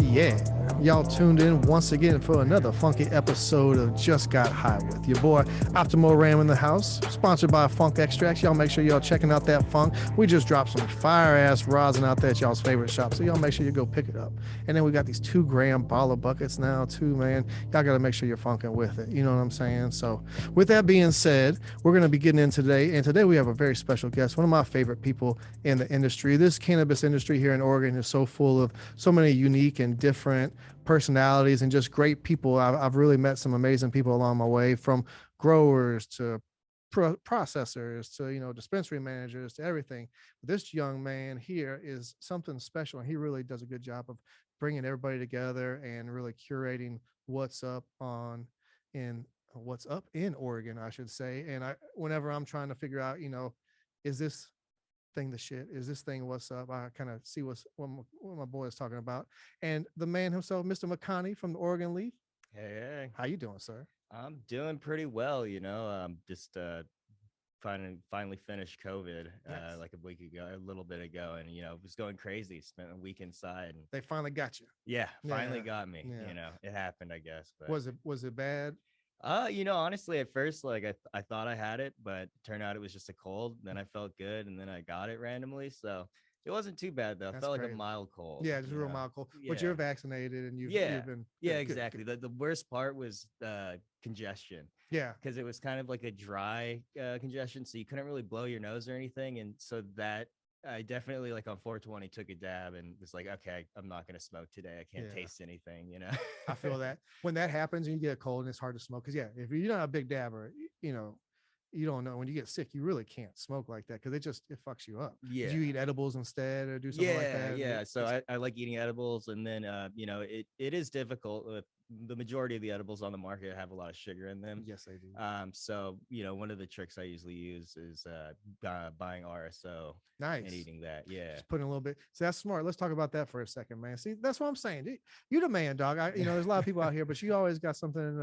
Yeah. Y'all tuned in once again for another funky episode of Just Got High with your boy Optimoram in the house, sponsored by Funk Extracts. Y'all make sure y'all checking out that funk. We just dropped some fire ass rosin out there at y'all's favorite shop, so y'all make sure you go pick it up. And then we got these 2-gram baller buckets now too, man. Y'all gotta make sure you're funking with it. You know what I'm saying? So with that being said, we're gonna be getting in today, and today we have a very special guest, one of my favorite people in the industry. This cannabis industry here in Oregon is so full of so many unique and different personalities and just great people. I've really met some amazing people along my way, from growers to processors to dispensary managers to everything. This young man here is something special, and he really does a good job of bringing everybody together and really curating what's up in Oregon, I should say. And whenever I'm trying to figure out, is this thing the shit, is this thing what's up, I kind of see what my boy is talking about. And the man himself, Mr. Makani from the Oregon Leaf. Hey, How you doing, sir? I'm doing pretty well. Just finally finished COVID Nice. like a week ago, a little bit ago, and it was going crazy. Spent a week inside, and They finally got you. yeah, finally Yeah. got me. Yeah. It happened, I guess. But Was it bad? honestly, at first, like I thought I had it, but it turned out it was just a cold. Then I felt good, and then I got it randomly, so it wasn't too bad though. It That's felt like a crazy. mild cold. Yeah, just a real mild cold. But Yeah. you're vaccinated and Yeah. you've been Yeah, good, exactly. good. The worst part was congestion, Yeah. because it was kind of like a dry congestion, so you couldn't really blow your nose or anything. And so that I definitely, like, on 420 took a dab and was like, okay, I'm not gonna smoke today. I can't Yeah. taste anything. I feel that when that happens and you get a cold and it's hard to smoke. Cause yeah, if you're not a big dabber, you don't know, when you get sick, you really can't smoke like that because it fucks you up. Yeah. Did you eat edibles instead or do something like that? Yeah. So I like eating edibles, and then it is difficult with the majority of the edibles on the market have a lot of sugar in them. Yes, they do. So one of the tricks I usually use is buying RSO and Nice. eating that. Yeah. Just putting a little bit. See, that's smart. Let's talk about that for a second, man. See, that's what I'm saying. You the man, dog. There's a lot of people out here, but you always got something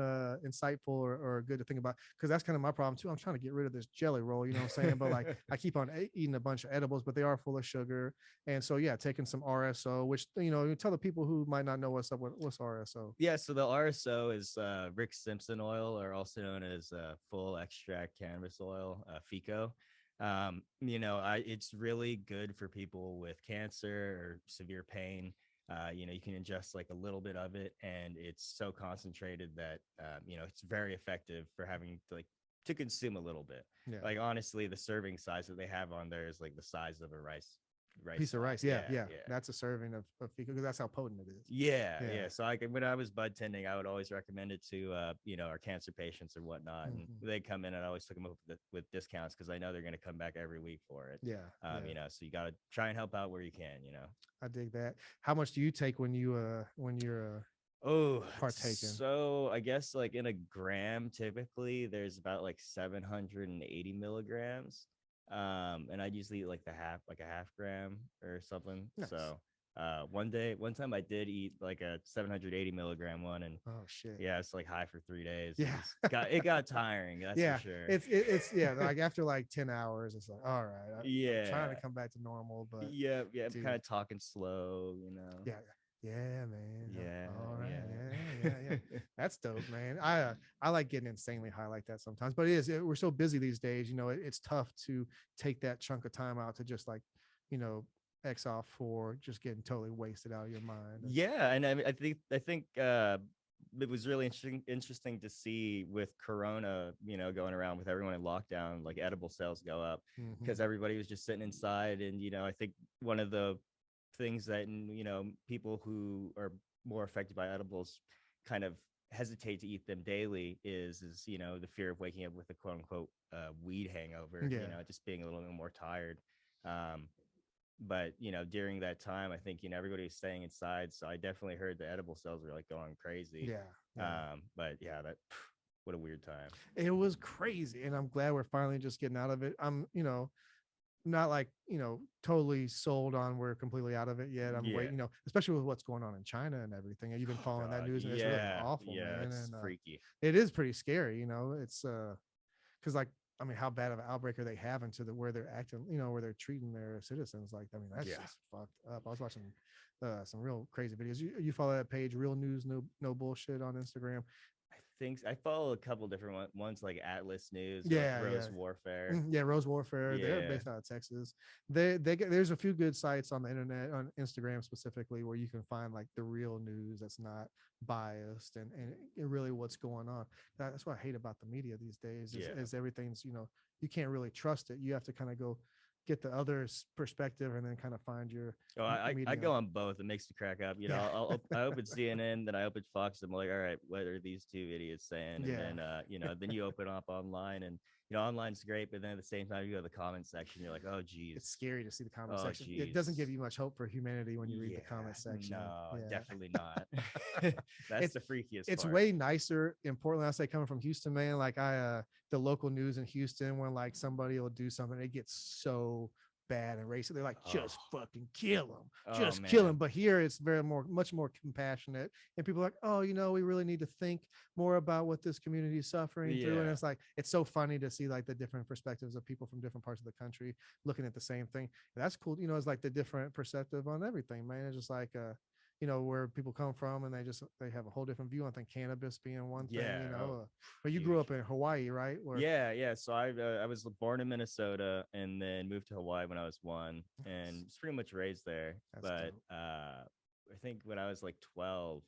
insightful or good to think about. Because that's kind of my problem too. I'm trying to get rid of this jelly roll. You know what I'm saying? But like, I keep on eating a bunch of edibles, but they are full of sugar. And so yeah, taking some RSO, which you tell the people who might not know what's up. What's RSO? Yeah, so the RSO is Rick Simpson oil, or also known as full extract cannabis oil, FICO. It's really good for people with cancer or severe pain. You can ingest like a little bit of it, and it's so concentrated that it's very effective for having to consume a little bit. Yeah. Like, honestly, the serving size that they have on there is like the size of a rice piece of rice. Yeah. Yeah. That's a serving of FICO because that's how potent it is. Yeah. So when I was bud tending, I would always recommend it to our cancer patients or whatnot, and they come in, and I always took them up with discounts because I know they're going to come back every week for it. Yeah. So you got to try and help out where you can. I dig that. How much do you take when you're partaking? So I guess like in a gram, typically there's about like 780 milligrams. And I usually eat like a half gram or something. Nice. So one time I did eat like a 780 milligram one, and oh shit, yeah, it's like high for 3 days. Yeah, it got tiring. That's yeah, for sure. It's yeah, like after like 10 hours, it's like, all right, I'm trying to come back to normal, but yeah, I'm kind of talking slow, Yeah, man. Yeah. All right. Yeah. That's dope, man. I like getting insanely high like that sometimes, but we're so busy these days. It's tough to take that chunk of time out to just like, X off for just getting totally wasted out of your mind. Yeah, and I think it was really interesting to see with Corona, going around with everyone in lockdown, like edible sales go up because everybody was just sitting inside, and I think one of the things that people who are more affected by edibles kind of hesitate to eat them daily is the fear of waking up with a quote unquote weed hangover. Just being a little bit more tired. But during that time, I think everybody was staying inside, so I definitely heard the edible sales were like going crazy. But yeah, what a weird time. It was crazy, and I'm glad we're finally just getting out of it. not like, totally sold on we're completely out of it yet. I'm Yeah. waiting, especially with what's going on in China and everything. And you've been Oh following that God. news, and it's really Yeah. awful, Yeah. man. It's And freaky. it is pretty scary, it's because like, I mean, how bad of an outbreak are they having to the where they're acting, where they're treating their citizens like, I mean, that's Yeah. just fucked up. I was watching some real crazy videos. You follow that page, Real News, no bullshit, on Instagram? I think I follow a couple different ones like Atlas News or like Yeah, yeah. Rose Warfare. Yeah, Rose Warfare. They're Yeah. based out of Texas. They get, there's a few good sites on the internet, on Instagram specifically, where you can find like the real news that's not biased, and really what's going on. That's what I hate about the media these days Yeah. is everything's, you can't really trust it. You have to kind of go get the other's perspective and then kind of find your Oh, I media. go on both. It makes me crack up. You know, Yeah. I open CNN, then I open Fox. I'm like, all right, what are these two idiots saying? And Yeah. then then you open up online, and online's great, but then at the same time you go to the comment section, you're like, oh geez, It's scary to see the comment oh section. It geez. doesn't give you much hope for humanity when you read Yeah, the comment section. no, Yeah. definitely not. That's It's the freakiest it's part. way nicer in Portland. I say, coming from Houston, man. Like the local news in Houston, when like somebody will do something, it gets so bad and racist. They're like, just fucking kill them, Oh just kill man. them. But here it's much more compassionate, and people are like, oh, we really need to think more about what this community is suffering through. And Yeah. it's like, it's so funny to see like the different perspectives of people from different parts of the country looking at the same thing. And that's cool. It's like the different perspective on everything, man. It's just like where people come from, and they have a whole different view. I think cannabis being one thing, Yeah. Oh, but you grew huge. up in Hawaii, right? Yeah. So I was born in Minnesota and then moved to Hawaii when I was 1, and was pretty much raised there. That's But dope. I think when I was like 12,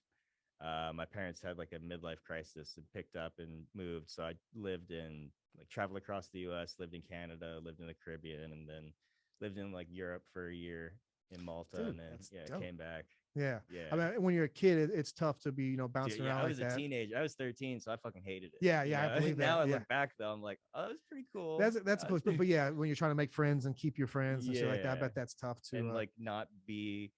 my parents had like a midlife crisis and picked up and moved. So I lived in like traveled across the U.S., lived in Canada, lived in the Caribbean, and then lived in like Europe for a year in Malta, Dude, and then that's dope. came back. Yeah. Yeah. I mean, when you're a kid, it's tough to be, Dude, bouncing yeah, around I like was a that. teenager. I was 13, so I fucking hated it. Yeah, yeah, I believe that. Now I Yeah. look back though, I'm like, oh, that was pretty cool. That's cool. But yeah, when you're trying to make friends and keep your friends and shit like that, I Yeah. bet that's tough to And like not be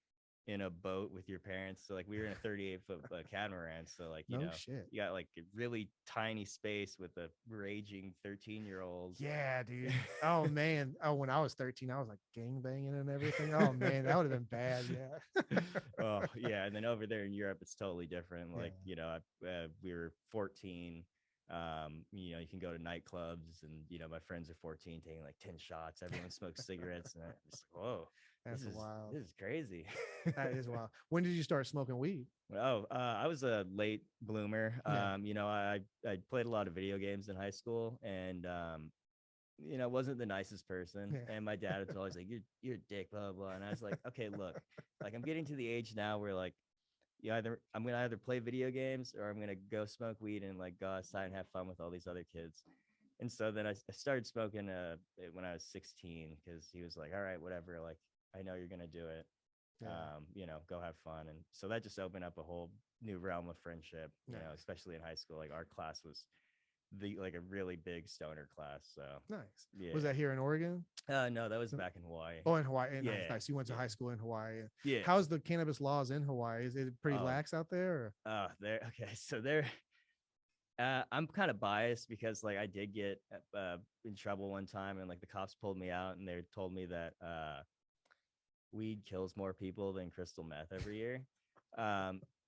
in a boat with your parents. So like we were in a 38-foot catamaran. So like no shit. you got like a really tiny space with a raging 13-year-old. Yeah, dude. Oh man. Oh, when I was 13, I was like gang banging and everything. Oh man, that would have been bad. Yeah. Oh yeah, and then over there in Europe, it's totally different. Like we were 14. You can go to nightclubs, and my friends are 14, taking like 10 shots. Everyone smokes cigarettes, and I'm just like, whoa, That's this wild. is crazy. That is wild. When did you start smoking weed? Oh, I was a late bloomer. Yeah. I played a lot of video games in high school, and wasn't the nicest person. Yeah. And my dad was always like, "You're a dick," blah, blah blah. And I was like, "Okay, look, like I'm getting to the age now where like, I'm gonna either play video games or I'm gonna go smoke weed and like go outside and have fun with all these other kids." And so then I started smoking when I was 16, because he was like, "All right, whatever. Like, I know you're gonna do it. Yeah. Go have fun." And so that just opened up a whole new realm of friendship, Nice. especially in high school. Like our class was a really big stoner class. So Nice. yeah. Was that here in Oregon? No, that was back in Hawaii. Oh, in Hawaii. Nice, Yeah, nice. You went to yeah. high school in Hawaii. Yeah. How's the cannabis laws in Hawaii? Is it pretty lax out there? There. Okay, so there. I'm kind of biased because like I did get in trouble one time, and like the cops pulled me out, and they told me that weed kills more people than crystal meth every year.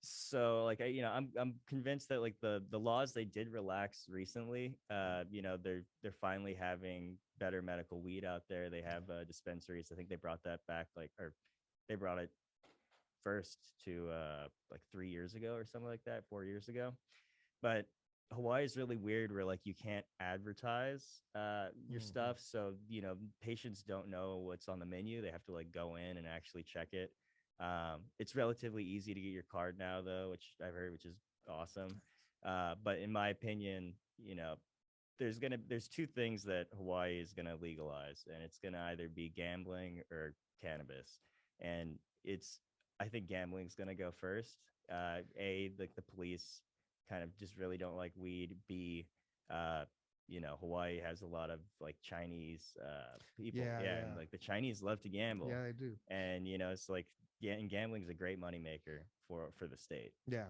So like I'm convinced that like the laws they did relax recently. They're finally having better medical weed out there. They have dispensaries. I think they brought that back or they brought it first to like 3 years ago or something like that, 4 years ago. But Hawaii is really weird where like you can't advertise your stuff. So, patients don't know what's on the menu. They have to like go in and actually check it. It's relatively easy to get your card now though, which I've heard, which is awesome. But in my opinion, there's two things that Hawaii is going to legalize, and it's going to either be gambling or cannabis. And I think gambling is going to go first. Like the police kind of just really don't like weed. B, Hawaii has a lot of like Chinese people. Yeah. And like the Chinese love to gamble. Yeah, they do. And it's like, and gambling is a great moneymaker for the state. Yeah,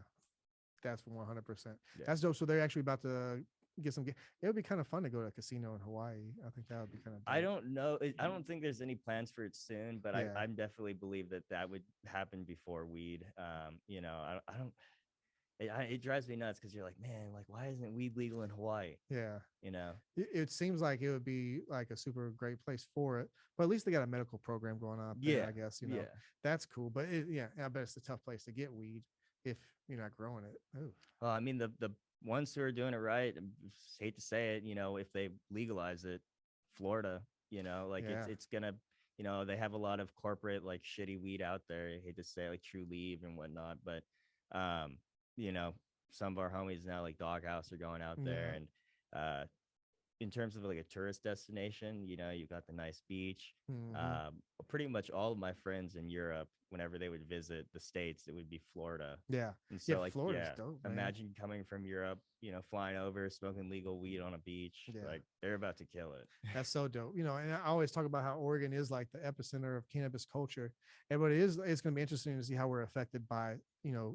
that's 100%. Yeah. That's dope. So they're actually about to get some. It would be kind of fun to go to a casino in Hawaii. I think that would be kind of I dope. don't know. I don't think there's any plans for it soon, but Yeah, I'm definitely believe that that would happen before weed. I don't. It drives me nuts because you're like, man, like why isn't weed legal in Hawaii? yeah. You know? It seems like it would be like a super great place for it. But at least they got a medical program going on up there. Yeah, I guess yeah. that's cool. But yeah, I bet it's a tough place to get weed if you're not growing it. Oh, Well, I mean, the ones who are doing it right, hate to say it, if they legalize it, Florida, like yeah. it's gonna, they have a lot of corporate like shitty weed out there. I hate to say like True Leave and whatnot, but um, you know, some of our homies now like Doghouse are going out there Yeah. and in terms of like a tourist destination, you've got the nice beach. Hmm. Pretty much all of my friends in Europe, whenever they would visit the States, it would be Florida. Yeah. And Yeah. so, like, Florida's yeah, dope, man. imagine coming from Europe, flying over, smoking legal weed on a beach. Yeah. Like, they're about to kill it. That's so dope. And I always talk about how Oregon is like the epicenter of cannabis culture. And but it's going to be interesting to see how we're affected by,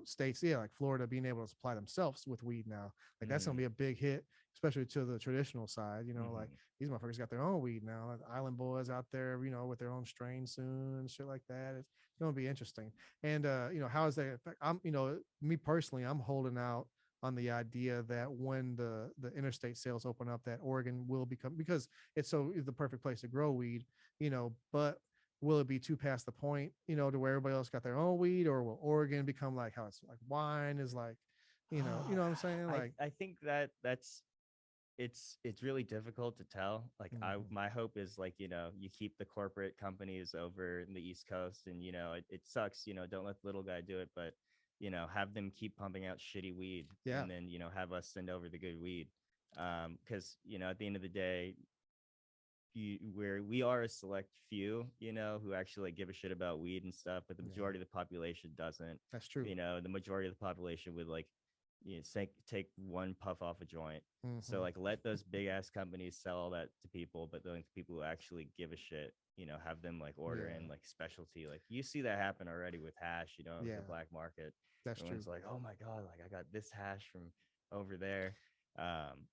states, yeah, like Florida being able to supply themselves with weed now. Like that's going to Mm-hmm. be a big hit, especially to the traditional side, like Mm-hmm. these motherfuckers got their own weed now. Like Island boys out there, with their own strain soon and shit like that. It's going to be interesting. And, how is that? I'm, me personally, I'm holding out on the idea that when the interstate sales open up, that Oregon will become, because it's the perfect place to grow weed, but will it be too past the point, to where everybody else got their own weed, or will Oregon become like how it's like wine is like, what I'm saying? I Like, I think that's it's really difficult to tell. Like mhm. my hope is like, you keep the corporate companies over in the East Coast and it sucks, don't let the little guy do it, but have them keep pumping out shitty weed Yeah, and then, have us send over the good weed. Because, at the end of the day, where we are a select few, who actually like give a shit about weed and stuff, but the yeah, majority of the population doesn't. that's true. The majority of the population would like, take one puff off a joint. So Hmm. like, let those big ass companies sell all that to people, but the people who actually give a shit, have them like order Yeah, in like specialty. Like you see that happen already with hash, like the yeah, black market. that's true. Everyone's like, oh my god, like I got this hash from over there.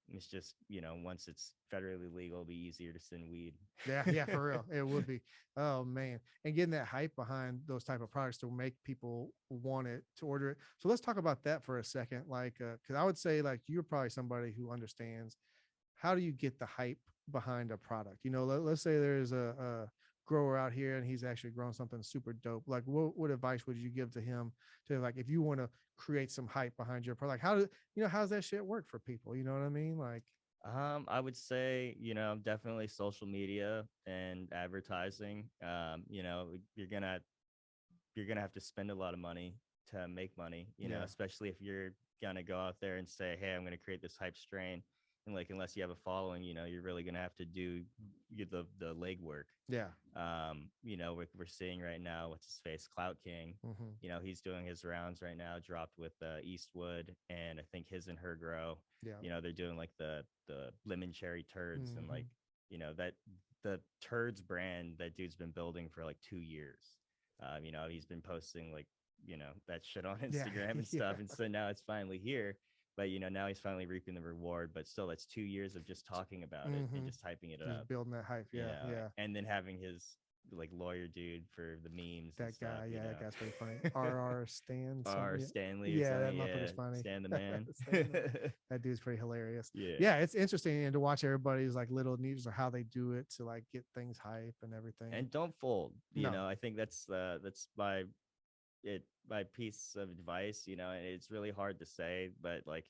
It's just, once it's federally legal, it'll be easier to send weed. Yeah, yeah, for real. It would be. Oh man. And getting that hype behind those type of products to make people want it to order it. So let's talk about that for a second. Like, because I would say like you're probably somebody who understands how do you get the hype behind a product. Let's say there's a grower out here and he's actually growing something super dope. Like, what advice would you give to him to, like, if you want to create some hype behind your product? Like, how's that shit work for people? You know what I mean? Like, I would say, definitely social media and advertising. You're gonna have to spend a lot of money to make money, yeah, especially if you're gonna go out there and say, hey, I'm gonna create this hype strain. And like, unless you have a following, you're really gonna have to do the legwork. yeah, We're seeing right now, what's his face, Clout King. hmm, He's doing his rounds right now, dropped with Eastwood and I think His and Her Grow. yeah, They're doing like the lemon cherry turds and like, hmm, that the turds brand that dude's been building for like 2 years. He's been posting like, that shit on yeah, Instagram and yeah, stuff. And so now it's finally here. But now he's finally reaping the reward. But still, that's 2 years of just talking about it and hmm, just hyping it just up, building that hype. Yeah, yeah. and then having his like lawyer dude for the memes and That stuff, guy, yeah, that guy's pretty funny. R. Stan, or something. Yeah, Stanley or yeah, that something. Yeah, motherfucker's funny. Stan the man. Stan, that dude's pretty hilarious. Yeah. Yeah, it's interesting and to watch everybody's like little needs or how they do it to like get things hype and everything. And don't fold. No, I think that's my piece of advice. And it's really hard to say, but like,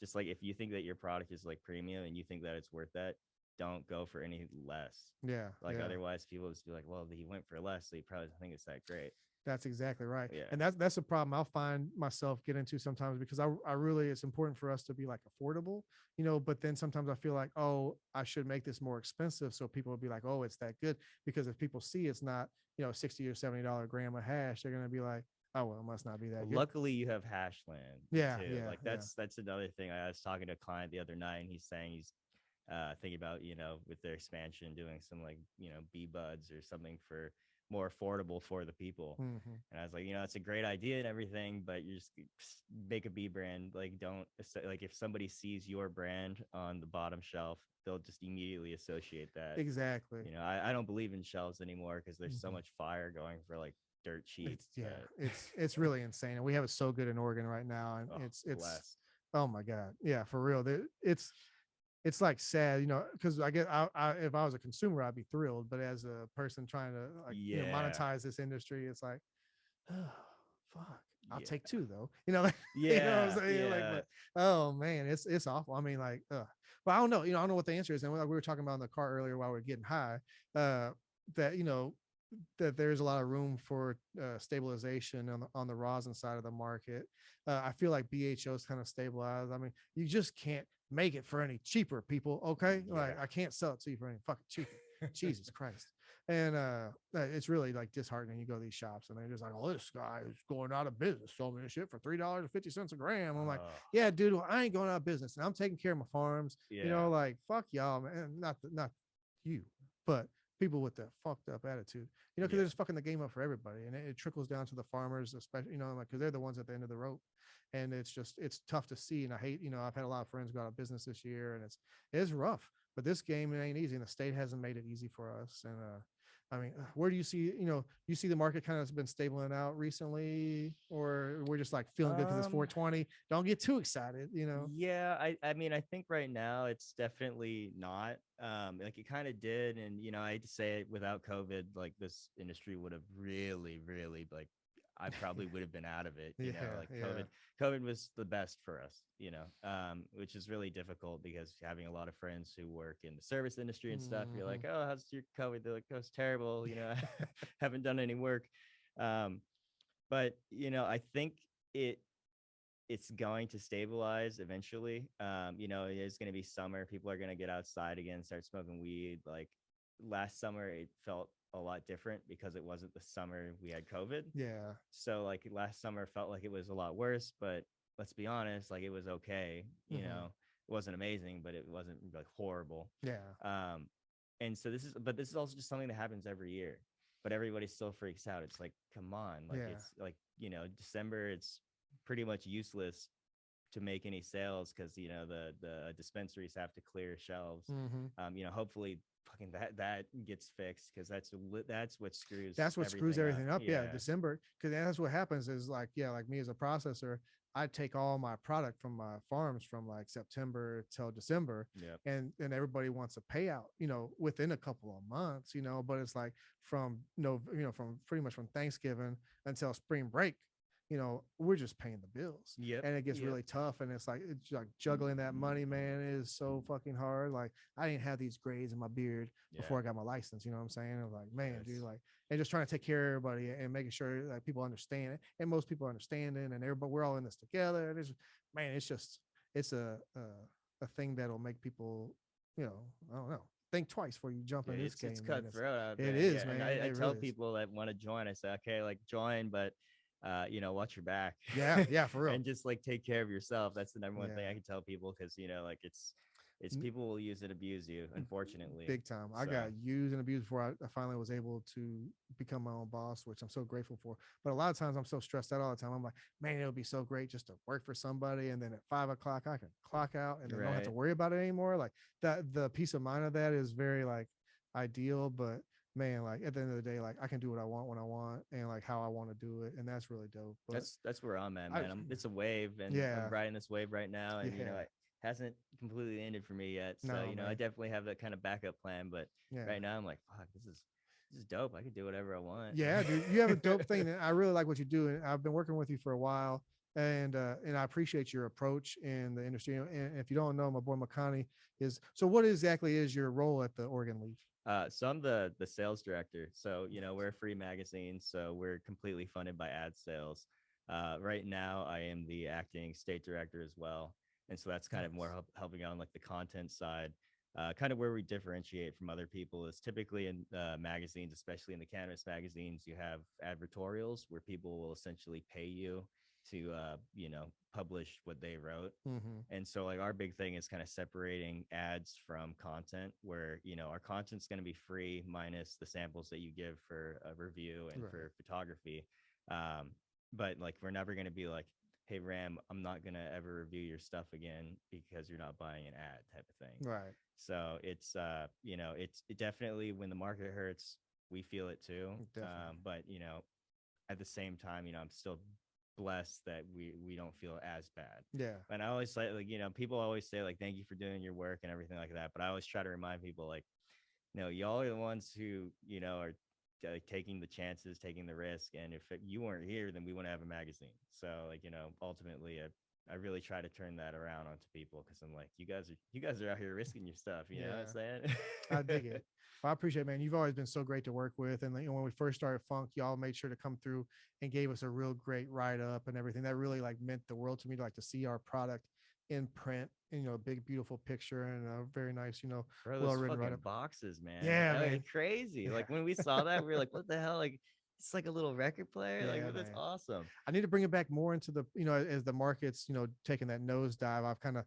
just like if you think that your product is like premium and you think that it's worth that, don't go for any less. yeah, Like yeah. otherwise, people just be like, well, he went for less, so he probably doesn't think it's that great. That's exactly right. Yeah. And that's a problem I'll find myself get into sometimes because I really, it's important for us to be like affordable, but then sometimes I feel like, oh, I should make this more expensive. So people will be like, oh, it's that good. Because if people see it's not, $60 or $70 gram of hash, they're going to be like, oh, well, it must not be that Well, good. luckily you have Hashland Yeah. too. Yeah. Like Yeah. that's another thing. I was talking to a client the other night, and he's saying he's thinking about with their expansion doing some like bee buds or something for more affordable for the people. And I was like, it's a great idea and everything, but you just make a B brand. Like, don't, like, if somebody sees your brand on the bottom shelf, they'll just immediately associate that. Exactly. I don't believe in shelves anymore because there's so much fire going for like dirt cheap. It's really insane, and we have it so good in Oregon right now, and it's blessed. Oh my god, yeah, for real. It's like sad, because I get if I was a consumer, I'd be thrilled, but as a person trying to monetize this industry, it's like, oh fuck, I'll take two though, you know what I'm saying? Like, but oh man, it's awful. I mean, like, but I don't know, I don't know what the answer is. And like we were talking about in the car earlier while we are getting high, that that there's a lot of room for stabilization on the rosin side of the market. I feel like BHO's kind of stabilized. I mean, you just can't make it for any cheaper, people. Okay, like I can't sell it to you for any fucking cheaper. Jesus Christ. And it's really like disheartening. You go to these shops and they're just like, oh, this guy is going out of business, selling me shit for $3.50 a gram. I'm like, yeah, dude, well, I ain't going out of business, and I'm taking care of my farms. Like, fuck y'all, man. Not you, but people with that fucked up attitude, because they're just fucking the game up for everybody, and it trickles down to the farmers, especially, like, because they're the ones at the end of the rope, and it's tough to see. And I hate, I've had a lot of friends go out of business this year, and it's rough. But this game, it ain't easy, and the state hasn't made it easy for us. And I mean, where do you see, you see the market kind of been stabling out recently, or we're just like feeling good because it's 420? Don't get too excited, Yeah, I mean, I think right now it's definitely not. Like it kind of did, and I hate to say it, without COVID, like this industry would have really, really, like, I probably would have been out of it. COVID was the best for us, which is really difficult because having a lot of friends who work in the service industry and stuff, you're like, oh, how's your COVID? They're like, oh, it's terrible. Haven't done any work. But I think it's going to stabilize eventually. It is going to be summer. People are going to get outside again, start smoking weed. Like last summer, it felt a lot different because it wasn't the summer we had COVID. Yeah. So like last summer felt like it was a lot worse, but let's be honest, like it was okay. It wasn't amazing, but it wasn't like horrible. Yeah. And so this is also just something that happens every year, but everybody still freaks out. It's like, come on, like it's like, December, it's pretty much useless to make any sales because the dispensaries have to clear shelves. Hopefully fucking that gets fixed, because that's what screws everything up. December, because that's what happens is like me as a processor, I take all my product from my farms from like September till December. And everybody wants a payout within a couple of months, but it's like from from pretty much from Thanksgiving until spring break, we're just paying the bills. And it gets really tough. And it's like juggling that money, man, is so fucking hard. Like I didn't have these grades in my beard before I got my license. You know what I'm saying? I'm like, man, dude, like, and just trying to take care of everybody and making sure that people understand it. And most people are understanding, and everybody, we're all in this together. And it's a thing that'll make people, I don't know, think twice before you jump in this game. It's cutthroat out there. It is, man. I tell people that want to join, I say, okay, like join, but watch your back. Yeah, for real. And just like take care of yourself. That's the number one thing I can tell people, because like it's people will use and abuse you, unfortunately. Big time. I got used and abused before I finally was able to become my own boss, which I'm so grateful for. But a lot of times I'm so stressed out all the time. I'm like, man, it would be so great just to work for somebody, and then at 5 o'clock I can clock out and then don't have to worry about it anymore. Like that, the peace of mind of that is very like ideal. But man, like at the end of the day, like I can do what I want when I want, and like how I want to do it, and that's really dope. But that's where I'm at, man. It's a wave, and I'm riding this wave right now, and it hasn't completely ended for me yet. So I definitely have that kind of backup plan. But right now I'm like, fuck, this is dope. I can do whatever I want. Yeah, dude, you have a dope thing, and I really like what you do. And I've been working with you for a while, and I appreciate your approach in the industry. And if you don't know, my boy Makani is. So what exactly is your role at the Oregon Leaf? So I'm the sales director. So, we're a free magazine, so we're completely funded by ad sales. Right now I am the acting state director as well. And so that's kind of more helping out on like the content side. Kind of where we differentiate from other people is typically in magazines, especially in the cannabis magazines, you have advertorials where people will essentially pay you to publish what they wrote. Mm-hmm. And so like our big thing is kind of separating ads from content, where our content's going to be free minus the samples that you give for a review and Right. for photography. But like we're never going to be like, hey Ram, I'm not going to ever review your stuff again because you're not buying an ad type of thing. Right. So it's it definitely, when the market hurts, we feel it too. Definitely. But at the same time, I'm still blessed that we don't feel as bad. Yeah. And I always say, like, people always say like thank you for doing your work and everything like that, but I always try to remind people, like, y'all are the ones who are taking the chances, taking the risk, and if you weren't here, then we wouldn't have a magazine. So like, ultimately I really try to turn that around onto people, because I'm like, you guys are out here risking your stuff, you know what I'm saying? I dig it. Well, I appreciate it, man. You've always been so great to work with. And when we first started Funk, y'all made sure to come through and gave us a real great write-up and everything. That really like meant the world to me, to like to see our product in print, and a big beautiful picture and a very nice, Bro, well those written fucking write-up. boxes, man. Yeah, They're man. crazy. Yeah. Like when we saw that, we were like, what the hell? Like, it's like a little record player. Yeah, Like, that's man. awesome. I need to bring it back more into the, as the market's, taking that nosedive. I've kind of,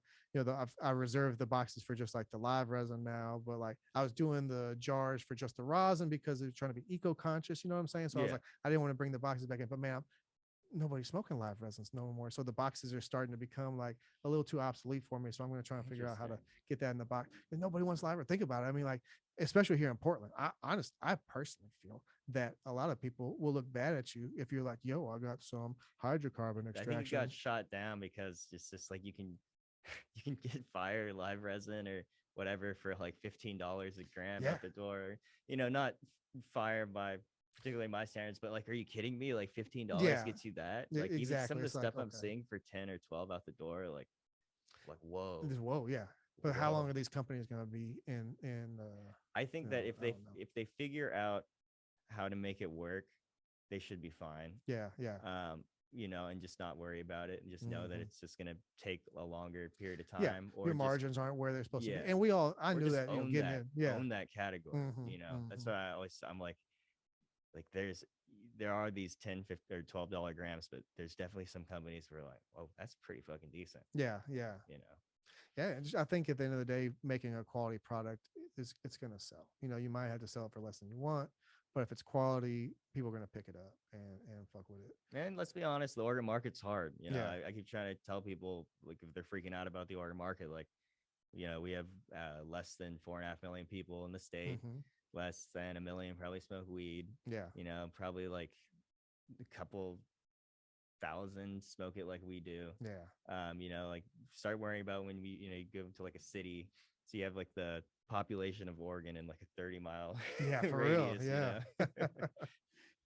I reserved the boxes for just like the live resin now, but like I was doing the jars for just the rosin because they're trying to be eco-conscious. You know what I'm saying? So I was Yeah. like, I didn't want to bring the boxes back in, but man, nobody's smoking live resins no more. So the boxes are starting to become like a little too obsolete for me. So I'm going to try and figure out how to get that in the box. And nobody wants live. Think about it. I mean, like, especially here in Portland, I personally feel that a lot of people will look bad at you if you're like, yo, I got some hydrocarbon extraction. I think it got shot down because it's just like you can get fire live resin or whatever for like $15 a gram out the door. Not fire by particularly my standards, but like, are you kidding me? Like $15 gets you that? Like exactly. even some of the it's stuff like, I'm seeing for 10 or 12 out the door, like whoa. Whoa, yeah. But how long are these companies going to be in? I think that if they figure out how to make it work, they should be fine. Yeah. And just not worry about it, and just know that it's just going to take a longer period of time. Yeah, or your margins aren't where they're supposed to be. And I knew that, own getting that, in. own that category. That's why I'm like there are these 10, 15 or $12 grams, but there's definitely some companies where like, oh, that's pretty fucking decent. Yeah. Yeah, I think at the end of the day, making a quality product it's going to sell. You might have to sell it for less than you want, but if it's quality, people are going to pick it up and fuck with it. And let's be honest, the Oregon market's hard. I keep trying to tell people, like, if they're freaking out about the Oregon market, like, we have less than 4.5 million people in the state, less than 1 million probably smoke weed. Yeah. Probably like a couple thousand smoke it like we do. Yeah. Like start worrying about when you go to like a city, so you have like the population of Oregon in like a 30-mile for radius, real. Yeah.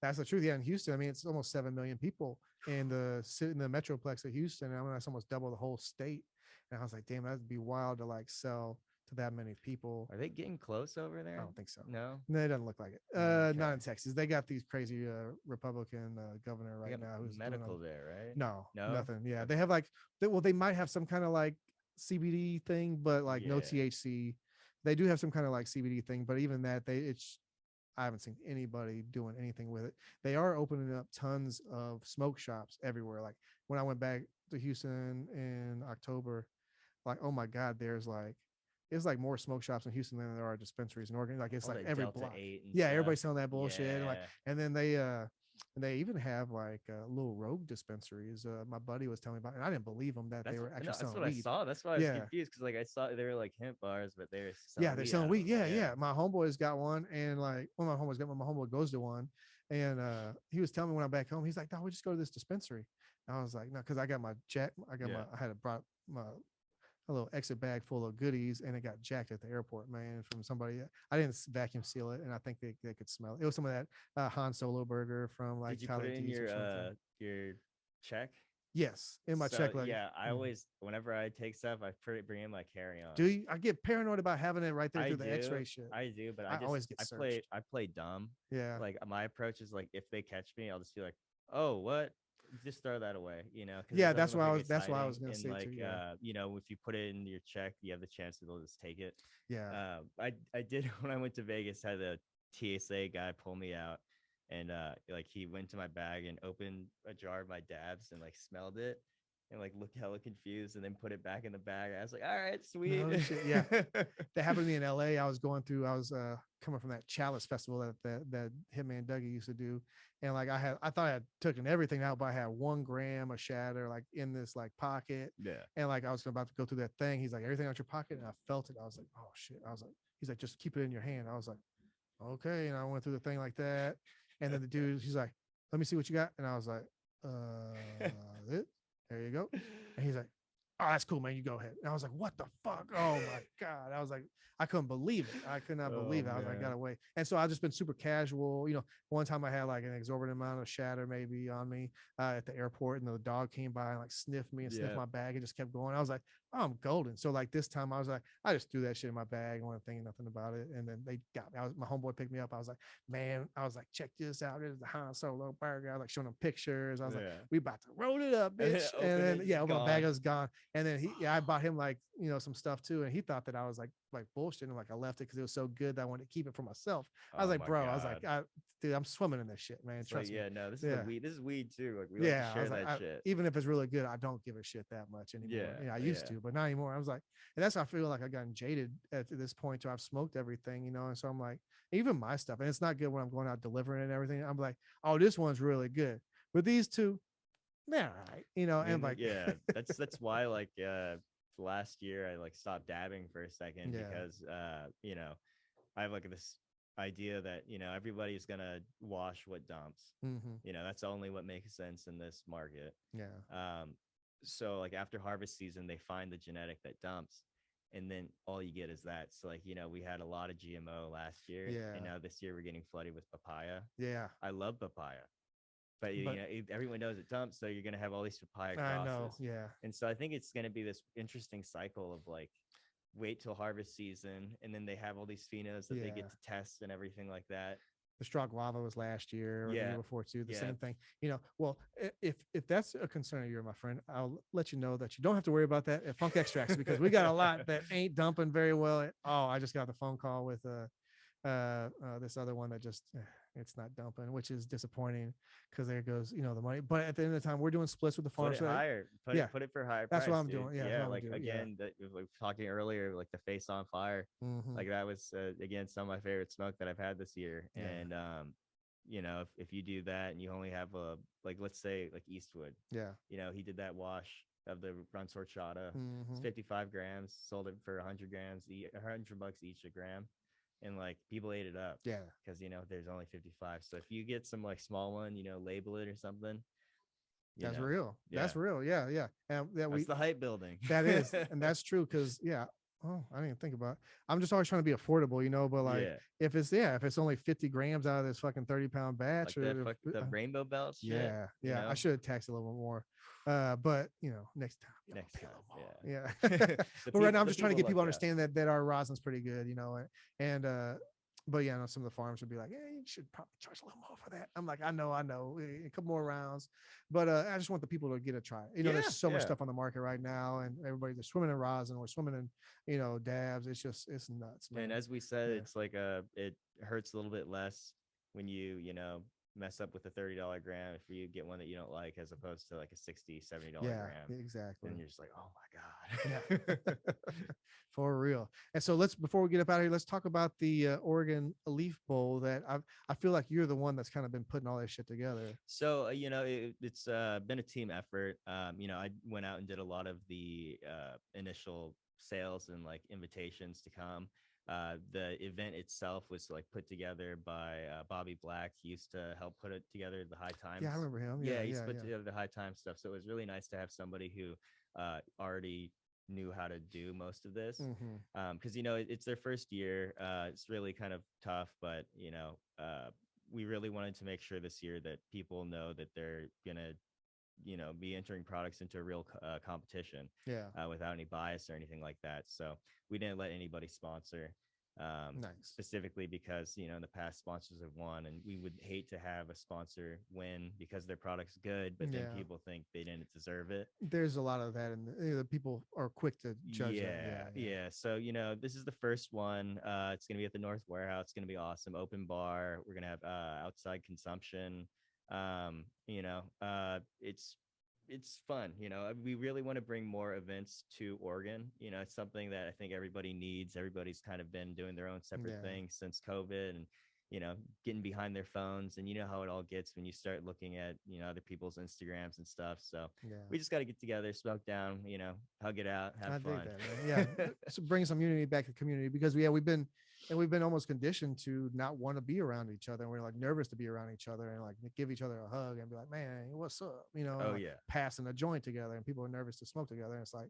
That's the truth. Yeah, in Houston, I mean, it's almost 7 million people in the metroplex of Houston. I mean, that's almost double the whole state. And I was like, damn, that'd be wild to like sell to that many people. Are they getting close over there? I don't think so. No, it doesn't look like it. Okay. Not in Texas. They got these crazy Republican governor right now who's medical there, right? No, nothing. Yeah, they have like, they might have some kind of like CBD thing, but like no THC. They do have some kind of like CBD thing, but even that, I haven't seen anybody doing anything with it. They are opening up tons of smoke shops everywhere. Like when I went back to Houston in October, like, oh my God, it's like more smoke shops in Houston than there are dispensaries in Oregon. Like it's like every Delta block. 8 Yeah, everybody's selling that bullshit. And then they even have like little rogue dispensaries. My buddy was telling me about, and I didn't believe them that they were actually selling weed. That's what I saw. That's why I was confused, because like I saw they were like hemp bars, but they're selling they're selling weed. Yeah. My homeboy's got one, and like my homeboy goes to one, and he was telling me when I'm back home, he's like, "No, we just go to this dispensary." And I was like, "No," because I got my jack. I had brought a little exit bag full of goodies, and it got jacked at the airport, man, from somebody. I didn't vacuum seal it, and I think they could smell it. It was some of that Han Solo burger from like. Did you put it in your check? Yes, in my check. Like, yeah, I always, whenever I take stuff, I bring in my carry-on. Do you? I get paranoid about having it right there through the X-ray shit. I do, but I always get searched. I play dumb. Yeah. Like my approach is like, if they catch me, I'll just be like, oh, what? Just throw that away, Yeah, that's why I was gonna say like, too. Yeah. If you put it in your check, you have the chance that they'll just take it. Yeah. I did when I went to Vegas, had the TSA guy pull me out, and like he went to my bag and opened a jar of my dabs and like smelled it and like looked hella confused and then put it back in the bag. I was like, all right, sweet. No shit. Yeah. That happened to me in LA. I was coming from that Chalice festival that Hitman Dougie used to do. And like I thought I had taken everything out, but I had 1 gram of shatter like in this like pocket. Yeah. And like I was about to go through that thing. He's like, everything out your pocket. And I felt it. I was like, oh shit. I was like, he's like, just keep it in your hand. I was like, okay. And I went through the thing like that. And then the dude, he's like, let me see what you got. And I was like, there you go. And he's like, oh, that's cool, man. You go ahead. And I was like, what the fuck? Oh my God. I was like, I couldn't believe it. I could not believe it. I was like, I got away. And so I've just been super casual. One time I had like an exorbitant amount of shatter maybe on me at the airport, and the dog came by and like sniffed me and sniffed my bag and just kept going. I was like, oh, I'm golden. So like this time I was like, I just threw that shit in my bag and wasn't thinking nothing about it. And then they got me. My homeboy picked me up. I was like, man, I was like, check this out. There's the Han Solo burger. I was like showing him pictures. I was like, we about to roll it up, bitch. And then my bag was gone. And then I bought him like, some stuff too. And he thought that I was like bullshitting. Like I left it because it was so good that I wanted to keep it for myself. I was like, bro, God. I was like, dude, I'm swimming in this shit, man. Trust me. Yeah, no, this is the weed. This is weed too. Like we like to share that shit. Even if it's really good, I don't give a shit that much anymore. Yeah, I used to, but not anymore. I was like, and that's how I feel like I've gotten jaded at this point. So I've smoked everything, and so I'm like, even my stuff, and it's not good when I'm going out delivering and everything. I'm like, oh, this one's really good, but these two, they're all right, and like, that's why like last year I like stopped dabbing for a second because I have like this idea that everybody's gonna wash what dumps. That's only what makes sense in this market. So like after harvest season they find the genetic that dumps, and then all you get is that. So like we had a lot of GMO last year, and now this year we're getting flooded with papaya. I love papaya, but everyone knows it dumps, so you're gonna have all these papaya crosses. I know. And so I think it's gonna be this interesting cycle of like wait till harvest season, and then they have all these phenos that they get to test and everything like that. The straw guava was last year or the year before too. The same thing. Well, if that's a concern of yours, my friend, I'll let you know that you don't have to worry about that at Funk Extracts, because we got a lot that ain't dumping very well. I just got the phone call with this other one that just it's not dumping, which is disappointing because there goes the money. But at the end of the time, we're doing splits with the farm. Put it higher. Put it for higher. That's price, what I'm dude. doing. Yeah, like again, that we were talking earlier, like the Face on Fire. Like that was again some of my favorite smoke that I've had this year. And if you do that and you only have like let's say like Eastwood. He did that wash of the Run Sorchata. It's 55 grams. Sold it for 100 grams, $100 each a gram. And like people ate it up because there's only 55. So if you get some like small one, label it or something, that's real. That's real. And that's the hype building. That is, and that's true because I didn't even think about it. I'm just always trying to be affordable, but like if it's only 50 grams out of this fucking 30-pound batch, like the rainbow belts. I should have taxed a little bit more. But next time. But right now I'm just trying to get people to understand that our rosin's pretty good, and but some of the farms would be like, you should probably charge a little more for that. I'm like, I know, a couple more rounds, but I just want the people to get a try. There's so much stuff on the market right now, and everybody's swimming in rosin, we're swimming in dabs. It's nuts, man. And as we said, it's like it hurts a little bit less when you mess up with a $30 gram if you get one that you don't like, as opposed to like a $60-$70 gram. Exactly. And you're just like, oh my God. For real. And so before we get up out of here, let's talk about the Oregon Leaf Bowl that I feel like you're the one that's kind of been putting all this shit together. So it's been a team effort. I went out and did a lot of the initial sales and like invitations to come. The event itself was like put together by Bobby Black. He used to help put it together, the High Times. I remember him. He used to put together the High Times stuff. So it was really nice to have somebody who already knew how to do most of this, because it's their first year. It's really kind of tough, but we really wanted to make sure this year that people know that they're gonna be entering products into a real competition without any bias or anything like that. So we didn't let anybody sponsor. Nice. Specifically because in the past sponsors have won, and we would hate to have a sponsor win because their product's good, but then people think they didn't deserve it. There's a lot of that, and the people are quick to judge that. Yeah. So this is the first one. It's gonna be at the North Warehouse. It's gonna be awesome. Open bar. We're gonna have outside consumption. It's fun. We really want to bring more events to Oregon. It's something that I think everybody needs. Everybody's kind of been doing their own separate things since COVID, and getting behind their phones, and how it all gets when you start looking at other people's Instagrams and stuff. So we just got to get together, smoke down, hug it out, have fun. Dig that, man. So bring some unity back to the community, because we've been almost conditioned to not want to be around each other, and we're like nervous to be around each other and like give each other a hug and be like, man, what's up, passing a joint together, and people are nervous to smoke together, and it's like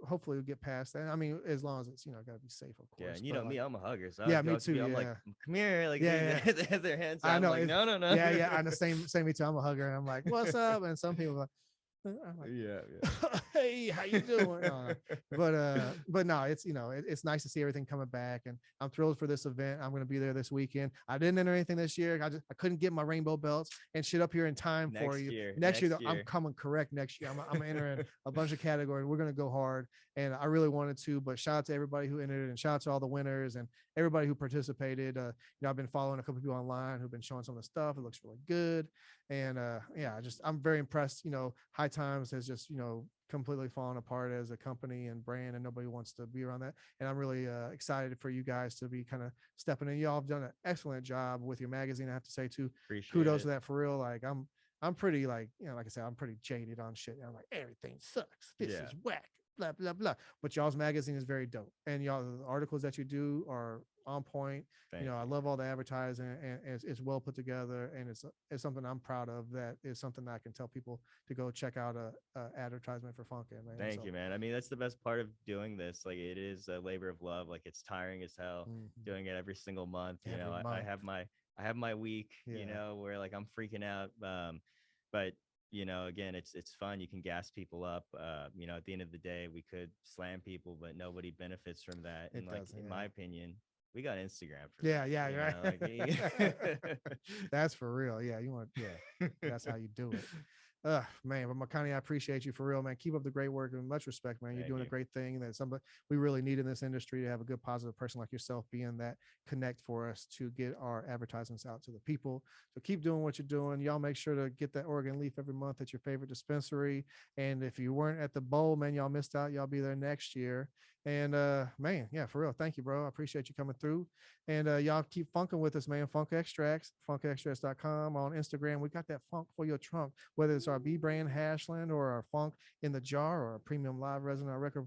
hopefully we'll get past that. I mean, as long as it's got to be safe, of course. Me, I'm a hugger, so me too. I'm like, come here, like they have their hands out. I know, like, no. I'm the same me too. I'm a hugger, and I'm like, what's up? And some people are like, I'm like, hey, how you doing? But no, it's it's nice to see everything coming back, and I'm thrilled for this event. I'm going to be there this weekend. I didn't enter anything this year. I couldn't get my rainbow belts and shit up here in time for you. Next year, I'm coming correct. Next year, I'm entering a bunch of categories. We're going to go hard, and I really wanted to. But shout out to everybody who entered, and shout out to all the winners and everybody who participated. I've been following a couple people online who've been showing some of the stuff. It looks really good, and I'm very impressed. High Times has just completely fallen apart as a company and brand, and nobody wants to be around that. And I'm really excited for you guys to be kind of stepping in. Y'all have done an excellent job with your magazine, I have to say too. Kudos to that, for real. Like I'm pretty, like I said, I'm pretty jaded on shit. I'm like, everything sucks, this is whack, blah blah blah. But y'all's magazine is very dope, and y'all, the articles that you do are on point. I love all the advertising, and it's well put together, and it's something I'm proud of. That is something that I can tell people to go check out a advertisement for Funkin', man. Thank you, man. I mean, that's the best part of doing this. Like, it is a labor of love. Like, it's tiring as hell doing it every single month. I have my week, where like I'm freaking out. But again, it's fun. You can gas people up. At the end of the day, we could slam people, but nobody benefits from that. And in my opinion, we got Instagram for that. That's for real. That's how you do it. Man, but Makani, I appreciate you for real, man. Keep up the great work, and much respect, man. You're doing a great thing, and that's somebody we really need in this industry, to have a good, positive person like yourself being that connect for us to get our advertisements out to the people. So keep doing what you're doing. Y'all make sure to get that Oregon Leaf every month at your favorite dispensary. And if you weren't at the bowl, man, y'all missed out. Y'all be there next year. And man, for real, thank you, bro. I appreciate you coming through. And y'all keep funking with us, man. Funk Extracts, funkextracts.com. On Instagram, we got that funk for your trunk, whether it's our B brand Hashland, or our funk in the jar, or a premium live resin, or record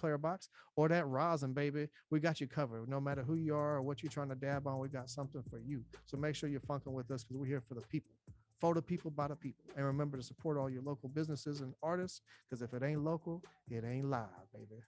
player box, or that rosin, baby. We got you covered. No matter who you are or what you're trying to dab on, we got something for you. So make sure you're funking with us, because we're here for the people. For the people, by the people. And remember to support all your local businesses and artists, because if it ain't local, it ain't live, baby.